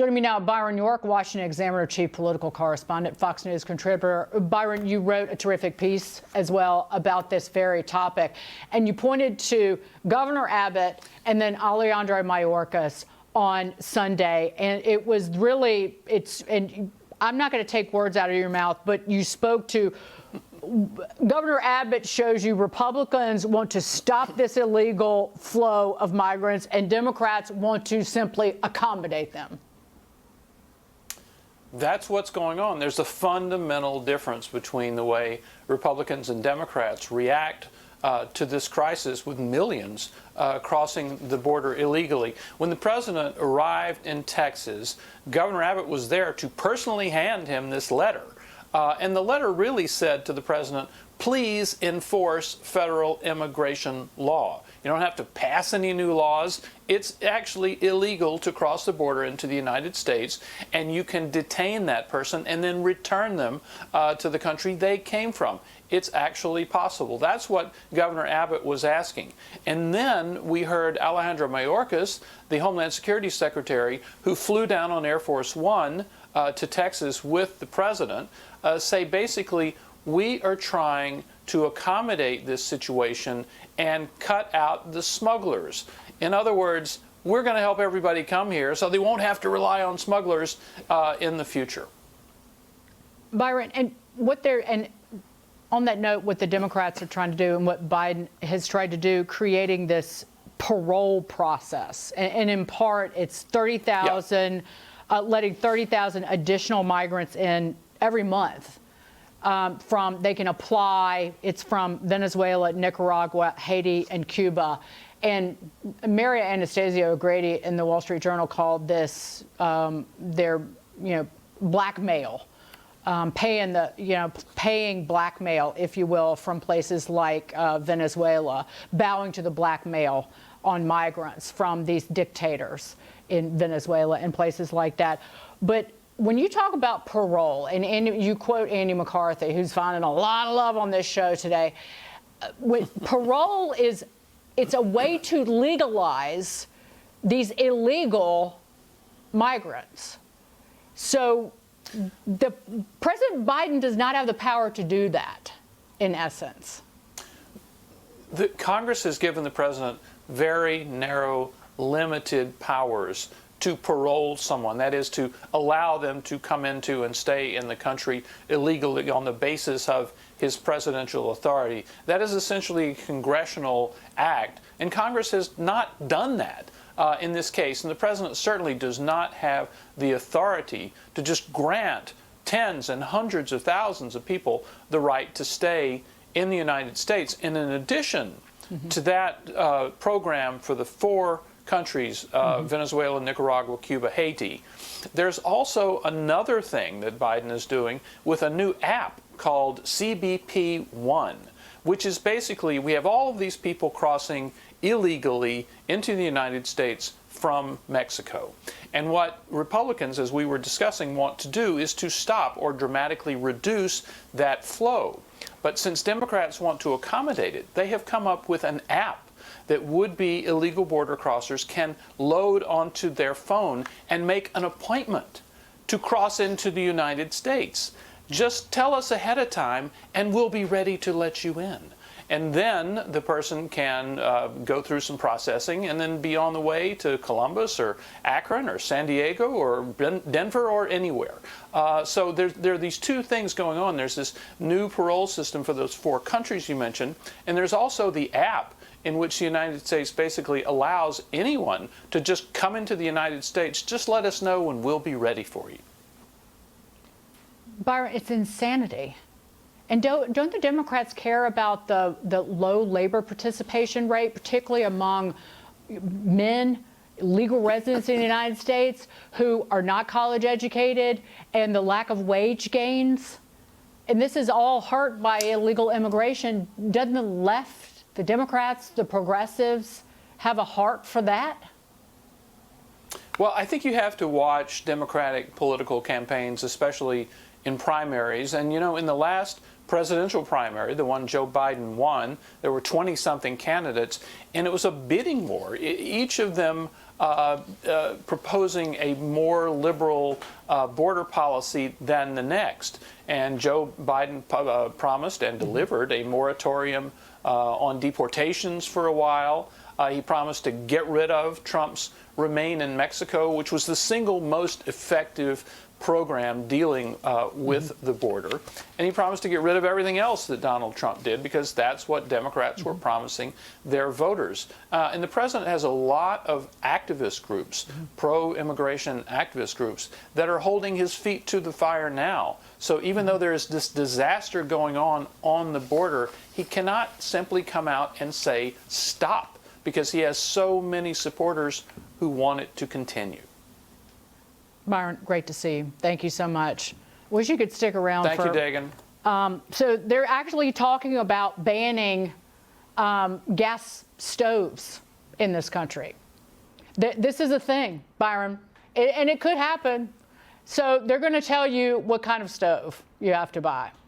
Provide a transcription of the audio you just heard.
Joining me now, Byron York, Washington Examiner chief political correspondent, Fox News contributor. Byron, you wrote a terrific piece as well about this very topic, and you pointed to Governor Abbott and then Alejandro Mayorkas on Sunday, and it was really, and I'm not going to take words out of your mouth, but you spoke to Governor Abbott shows you Republicans want to stop this illegal flow of migrants and Democrats want to simply accommodate them. That's what's going on. There's a fundamental difference between the way Republicans and Democrats react to this crisis with millions crossing the border illegally. When the president arrived in Texas, Governor Abbott was there to personally hand him this letter. And the letter really said to the president, please enforce federal immigration law. You don't have to pass any new laws. It's actually illegal to cross the border into the United States, and you can detain that person and then return them to the country they came from. It's actually possible. That's what Governor Abbott was asking. And then we heard Alejandro Mayorkas, the Homeland Security Secretary, who flew down on Air Force One to Texas with the president, say basically, we are trying to accommodate this situation and cut out the smugglers. In other words, we're going to help everybody come here so they won't have to rely on smugglers in the future. Byron, and on that note, what the Democrats are trying to do and what Biden has tried to do, creating this parole process, and in part, it's 30,000, letting 30,000 additional migrants in every month. They can apply. It's from Venezuela, Nicaragua, Haiti, and Cuba. And Maria Anastasio O'Grady in the Wall Street Journal called this their blackmail, paying blackmail, if you will, from places like Venezuela, bowing to the blackmail on migrants from these dictators in Venezuela and places like that. But when you talk about parole, and you quote Andy McCarthy, who's finding a lot of love on this show today, parole it's a way to legalize these illegal migrants. So President Biden does not have the power to do that, in essence. Congress has given the president very narrow, limited powers to parole someone, that is, to allow them to come into and stay in the country illegally on the basis of his presidential authority. That is essentially a congressional act, and Congress has not done that in this case. And the president certainly does not have the authority to just grant tens and hundreds of thousands of people the right to stay in the United States. And in addition to that program for the four countries, Venezuela, Nicaragua, Cuba, Haiti, there's also another thing that Biden is doing with a new app called CBP One, which is basically, we have all of these people crossing illegally into the United States from Mexico. And what Republicans, as we were discussing, want to do is to stop or dramatically reduce that flow. But since Democrats want to accommodate it, they have come up with an app that would-be illegal border crossers can load onto their phone and make an appointment to cross into the United States. Just tell us ahead of time and we'll be ready to let you in. And then the person can go through some processing and then be on the way to Columbus or Akron or San Diego or Denver or anywhere. So there are these two things going on. There's this new parole system for those four countries you mentioned, and there's also the app in which the United States basically allows anyone to just come into the United States. Just let us know and we'll be ready for you. Byron, it's insanity. And don't the Democrats care about the low labor participation rate, particularly among men, legal residents in the United States who are not college educated, and the lack of wage gains? And this is all hurt by illegal immigration. Doesn't the left, the Democrats, the progressives, have a heart for that? Well, I think you have to watch Democratic political campaigns, especially in primaries. And, in the last presidential primary, the one Joe Biden won, there were 20-something candidates, and it was a bidding war. Each of them proposing a more liberal border policy than the next. And Joe Biden promised and delivered a moratorium on deportations for a while. He promised to get rid of Trump's Remain in Mexico, which was the single most effective program dealing with the border. And he promised to get rid of everything else that Donald Trump did, because that's what Democrats were promising their voters. And the president has a lot of activist groups, pro-immigration activist groups, that are holding his feet to the fire now. So even though there is this disaster going on the border, he cannot simply come out and say, stop, because he has so many supporters who want it to continue. Byron, great to see you. Thank you so much. Wish you could stick around. Thank you, Dagan. So they're actually talking about banning gas stoves in this country. This is a thing, Byron, and it could happen. So they're going to tell you what kind of stove you have to buy.